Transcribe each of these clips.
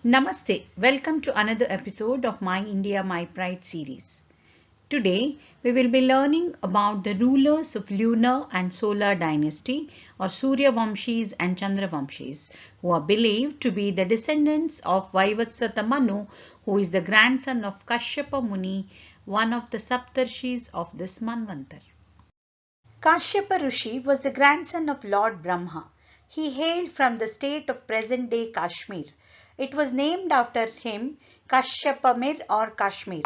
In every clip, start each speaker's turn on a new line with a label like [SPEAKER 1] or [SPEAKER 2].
[SPEAKER 1] Namaste. Welcome to another episode of My India, My Pride series. Today, we will be learning about the rulers of lunar and solar dynasty or Surya Vamshis and Chandra Vamshis, who are believed to be the descendants of Vaivatsvata Manu, who is the grandson of Kashyapa Muni, one of the Saptarshis of this Manvantar. Kashyapa Rishi was the grandson of Lord Brahma. He hailed from the state of present-day Kashmir. It was named after him Kashyapamir or Kashmir.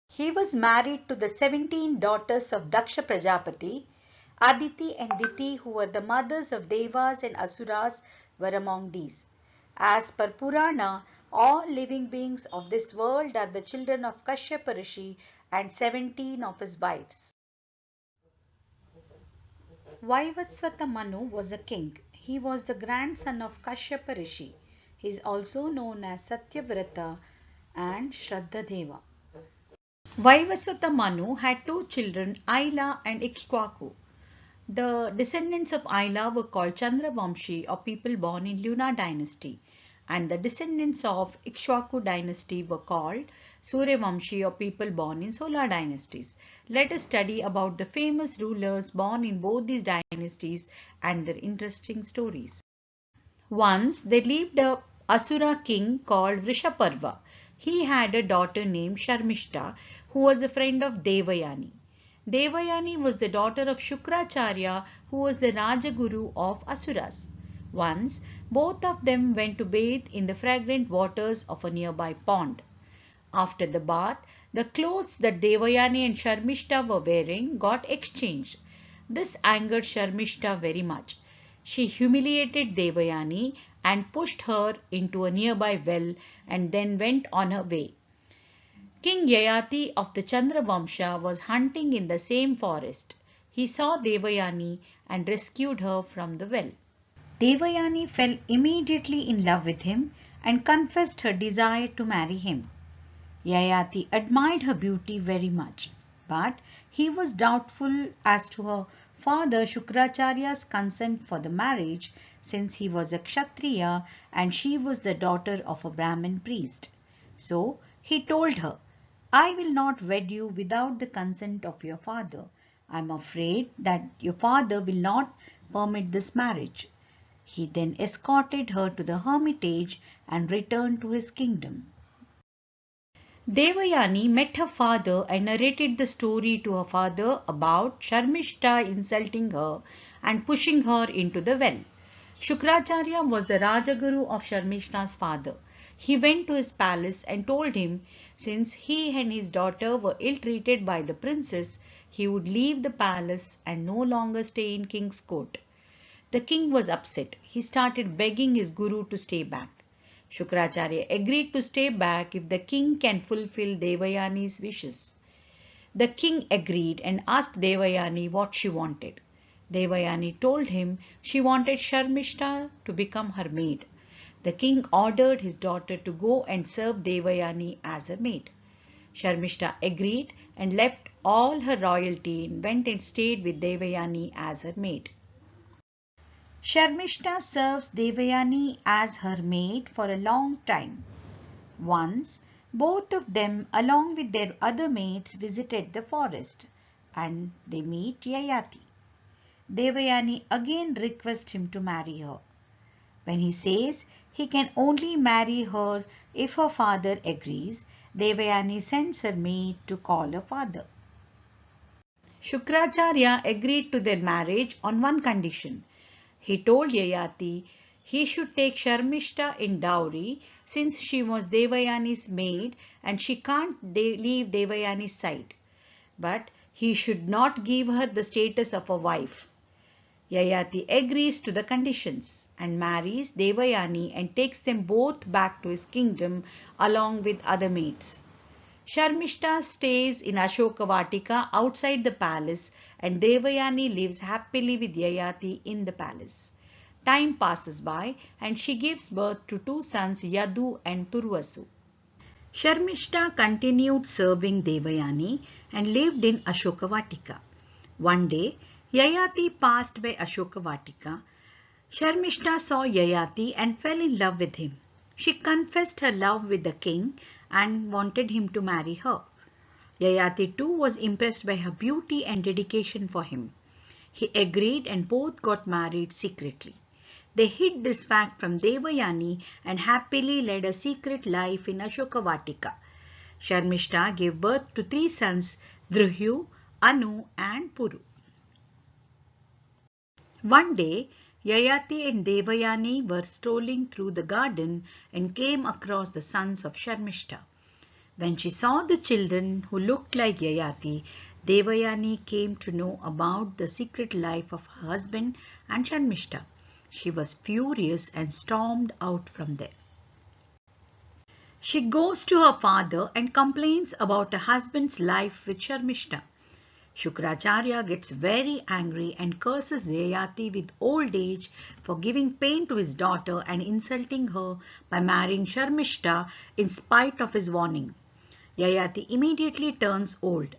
[SPEAKER 1] He was married to the 17 daughters of Daksha Prajapati. Aditi and Diti, who were the mothers of Devas and Asuras, were among these. As per Purana, all living beings of this world are the children of Kashyapa Rishi and 17 of his wives. Vaivatsvata Manu was a king. He was the grandson of Kashyapa Rishi. He is also known as Satyavrata and Shraddhadeva. Vaivasvata Manu had two children, Aila and Ikshwaku. The descendants of Aila were called Chandra Vamshi or people born in Lunar dynasty, and the descendants of Ikshwaku dynasty were called Surya Vamshi or people born in Solar dynasties. Let us study about the famous rulers born in both these dynasties and their interesting stories. Once there lived a Asura king called Vrishaparva. He had a daughter named Sharmishta who was a friend of Devayani. Devayani was the daughter of Shukracharya who was the Rajaguru of Asuras. Once both of them went to bathe in the fragrant waters of a nearby pond. After the bath, the clothes that Devayani and Sharmishta were wearing got exchanged. This angered Sharmishta very much. She humiliated Devayani and pushed her into a nearby well and then went on her way. King Yayati of the Chandra Vamsha was hunting in the same forest. He saw Devayani and rescued her from the well. Devayani fell immediately in love with him and confessed her desire to marry him. Yayati admired her beauty very much, but he was doubtful as to her father Shukracharya's consent for the marriage, since he was a Kshatriya and she was the daughter of a Brahmin priest. So he told her, "I will not wed you without the consent of your father. I am afraid that your father will not permit this marriage." He then escorted her to the hermitage and returned to his kingdom. Devayani met her father and narrated the story to her father about Sharmishta insulting her and pushing her into the well. Shukracharya was the Rajaguru of Sharmishta's father. He went to his palace and told him since he and his daughter were ill-treated by the princess, he would leave the palace and no longer stay in king's court. The king was upset. He started begging his guru to stay back. Shukracharya agreed to stay back if the king can fulfill Devayani's wishes. The king agreed and asked Devayani what she wanted. Devayani told him she wanted Sharmishta to become her maid. The king ordered his daughter to go and serve Devayani as a maid. Sharmishta agreed and left all her royalty and went and stayed with Devayani as her maid. Sharmishta serves Devayani as her maid for a long time. Once, both of them along with their other maids visited the forest and they meet Yayati. Devayani again requests him to marry her. When he says he can only marry her if her father agrees, Devayani sends her maid to call her father. Shukracharya agreed to their marriage on one condition. He told Yayati he should take Sharmishta in dowry since she was Devayani's maid and she can't leave Devayani's side. But he should not give her the status of a wife. Yayati agrees to the conditions and marries Devayani and takes them both back to his kingdom along with other maids. Sharmishta stays in Ashoka Vatika outside the palace and Devayani lives happily with Yayati in the palace. Time passes by and she gives birth to two sons Yadu and Turvasu. Sharmishta continued serving Devayani and lived in Ashoka Vatika. One day, Yayati passed by Ashoka Vatika. Sharmishta saw Yayati and fell in love with him. She confessed her love with the king and wanted him to marry her. Yayati too was impressed by her beauty and dedication for him. He agreed and both got married secretly. They hid this fact from Devayani and happily led a secret life in Ashokavatika. Sharmishta gave birth to 3 sons, Druhyu, Anu and Puru. One day, Yayati and Devayani were strolling through the garden and came across the sons of Sharmishta. When she saw the children who looked like Yayati, Devayani came to know about the secret life of her husband and Sharmishta. She was furious and stormed out from there. She goes to her father and complains about her husband's life with Sharmishta. Shukracharya gets very angry and curses Yayati with old age for giving pain to his daughter and insulting her by marrying Sharmishta in spite of his warning. Yayati immediately turns old.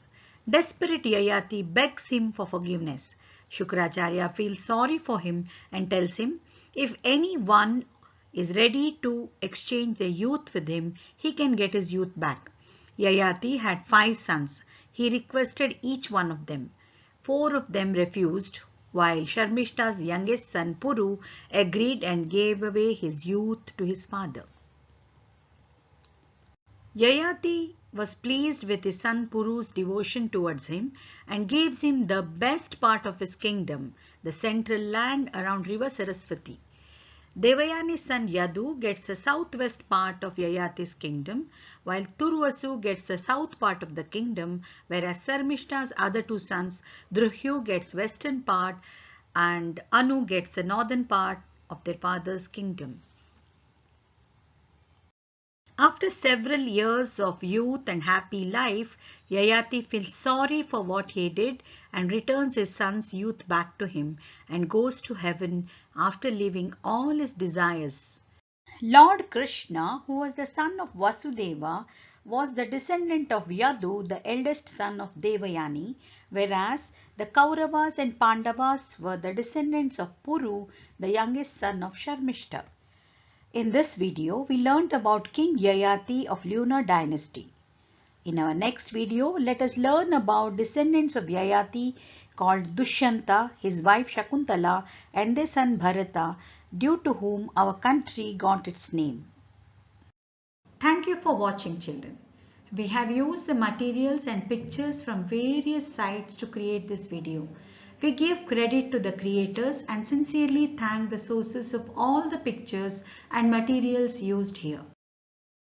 [SPEAKER 1] Desperate, Yayati begs him for forgiveness. Shukracharya feels sorry for him and tells him if anyone is ready to exchange their youth with him, he can get his youth back. Yayati had 5 sons. He requested each one of them. 4 of them refused, while Sharmishta's youngest son Puru agreed and gave away his youth to his father. Yayati was pleased with his son Puru's devotion towards him and gives him the best part of his kingdom, the central land around river Saraswati. Devayani's son Yadu gets the southwest part of Yayati's kingdom, while Turvasu gets the south part of the kingdom, whereas Sarmishta's other 2 sons, Druhyu gets western part and Anu gets the northern part of their father's kingdom. After several years of youth and happy life, Yayati feels sorry for what he did and returns his son's youth back to him and goes to heaven after leaving all his desires. Lord Krishna, who was the son of Vasudeva, was the descendant of Yadu, the eldest son of Devayani, whereas the Kauravas and Pandavas were the descendants of Puru, the youngest son of Sharmishta. In this video, we learnt about King Yayati of Lunar dynasty. In our next video, let us learn about descendants of Yayati called Dushyanta, his wife Shakuntala and their son Bharata, due to whom our country got its name. Thank you for watching, children. We have used the materials and pictures from various sites to create this video. We give credit to the creators and sincerely thank the sources of all the pictures and materials used here.